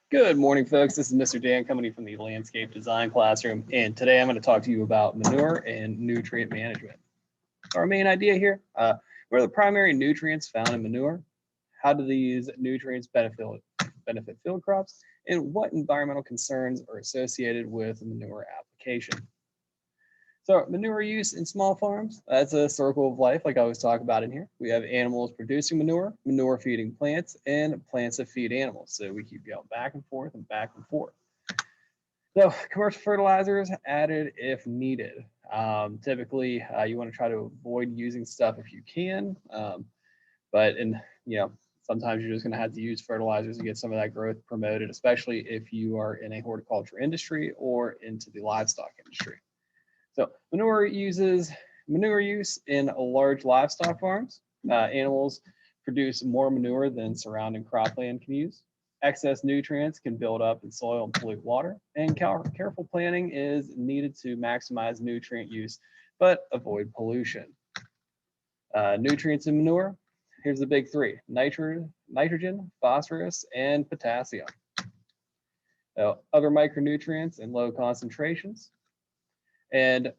Good morning, folks. This is Mr. Dan coming from the Landscape Design Classroom, and today I'm going to talk to you about manure and nutrient management. Our main idea here, what are the primary nutrients found in manure? How do these nutrients benefit field crops? And what environmental concerns are associated with manure application? So manure use in small farms, that's a circle of life like I always talk about in here. We have animals producing manure, manure feeding plants, and plants that feed animals. So we keep going back and forth and back and forth. So commercial fertilizers added if needed. Typically, you want to try to avoid using stuff if you can, but sometimes you're just going to have to use fertilizers to get some of that growth promoted, especially if you are in a horticulture industry or into the livestock industry. So manure use in large livestock farms. Animals produce more manure than surrounding cropland can use. Excess nutrients can build up in soil and pollute water, and careful planning is needed to maximize nutrient use, but avoid pollution. Nutrients in manure, here's the big three: nitrogen, phosphorus, and potassium. Other micronutrients in low concentrations. And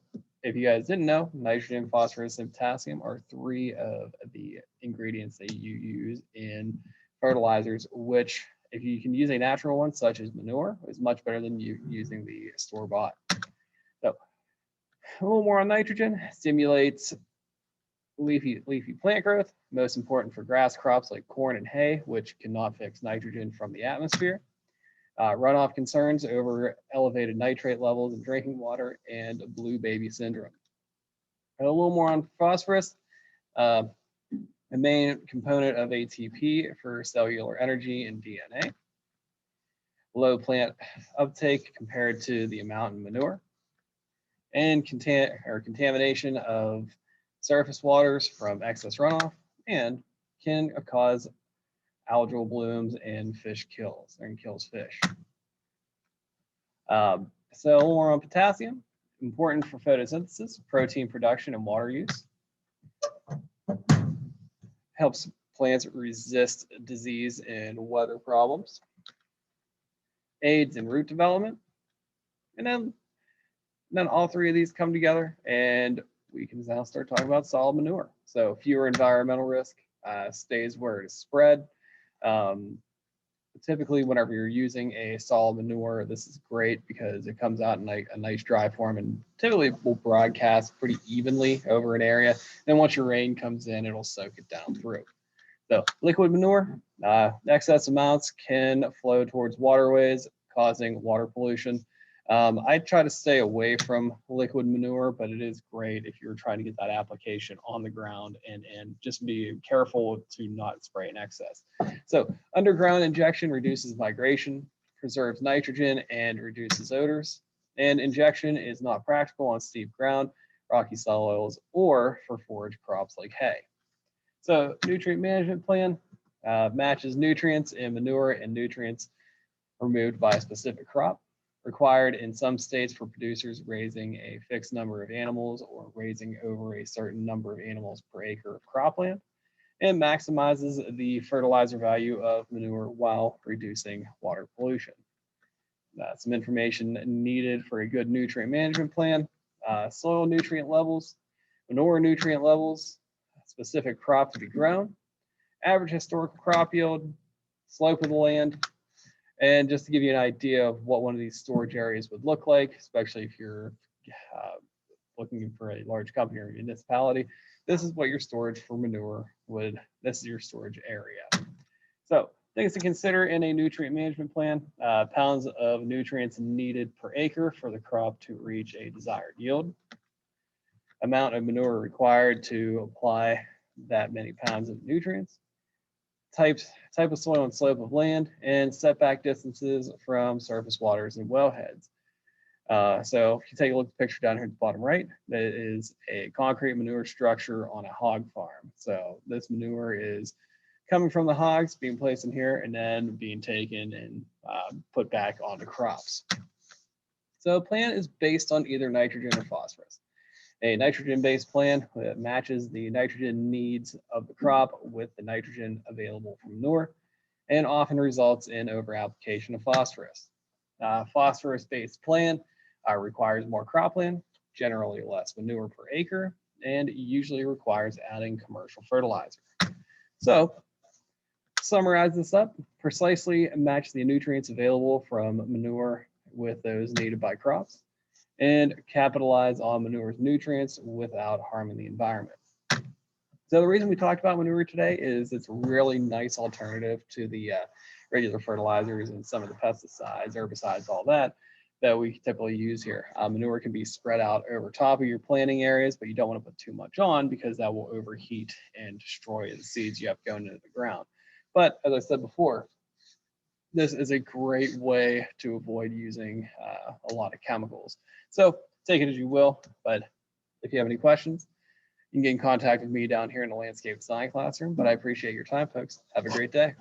if you guys didn't know, nitrogen, phosphorus, and potassium are three of the ingredients that you use in fertilizers, which if you can use a natural one, such as manure, is much better than you using the store-bought. So a little more on nitrogen: stimulates leafy plant growth, most important for grass crops like corn and hay, which cannot fix nitrogen from the atmosphere. Runoff concerns over elevated nitrate levels in drinking water and blue baby syndrome. A little more on phosphorus, the main component of ATP for cellular energy and DNA. Low plant uptake compared to the amount in manure, and contamination of surface waters from excess runoff, and can cause algal blooms and kills fish. So a little more on potassium, important for photosynthesis, protein production, and water use. Helps plants resist disease and weather problems. Aids in root development. And then all three of these come together, and we can now start talking about solid manure. So fewer environmental risk, stays where it is spread. Typically, whenever you're using a solid manure, this is great because it comes out in a nice dry form and typically will broadcast pretty evenly over an area. Then once your rain comes in, it'll soak it down through. So liquid manure, excess amounts can flow towards waterways, causing water pollution. I try to stay away from liquid manure, but it is great if you're trying to get that application on the ground, and just be careful to not spray in excess. So underground injection reduces migration, preserves nitrogen, and reduces odors. And injection is not practical on steep ground, rocky soils, or for forage crops like hay. So nutrient management plan matches nutrients in manure and nutrients removed by a specific crop. Required in some states for producers raising a fixed number of animals or raising over a certain number of animals per acre of cropland, and maximizes the fertilizer value of manure while reducing water pollution. Some information needed for a good nutrient management plan: soil nutrient levels, manure nutrient levels, specific crop to be grown, average historical crop yield, slope of the land. And just to give you an idea of what one of these storage areas would look like, especially if you're looking for a large company or municipality, this is what your storage for manure this is your storage area. So things to consider in a nutrient management plan: pounds of nutrients needed per acre for the crop to reach a desired yield, amount of manure required to apply that many pounds of nutrients, type of soil and slope of land, and setback distances from surface waters and wellheads. So if you take a look at the picture down here at the bottom right, that is a concrete manure structure on a hog farm. So this manure is coming from the hogs, being placed in here, and then being taken and put back onto crops. So a plan is based on either nitrogen or phosphorus. A nitrogen-based plan that matches the nitrogen needs of the crop with the nitrogen available from manure. and often results in overapplication of phosphorus. Phosphorus-based plan requires more cropland, generally less manure per acre, and usually requires adding commercial fertilizer. So, summarize this up, precisely match the nutrients available from manure with those needed by crops, and capitalize on manure's nutrients without harming the environment. So the reason we talked about manure today is it's a really nice alternative to the regular fertilizers and some of the pesticides, herbicides, all that we typically use here. Manure can be spread out over top of your planting areas, but you don't want to put too much on because that will overheat and destroy the seeds you have going into the ground. But as I said before, this is a great way to avoid using a lot of chemicals. So take it as you will, but if you have any questions, you can get in contact with me down here in the landscape design classroom. But I appreciate your time, folks. Have a great day.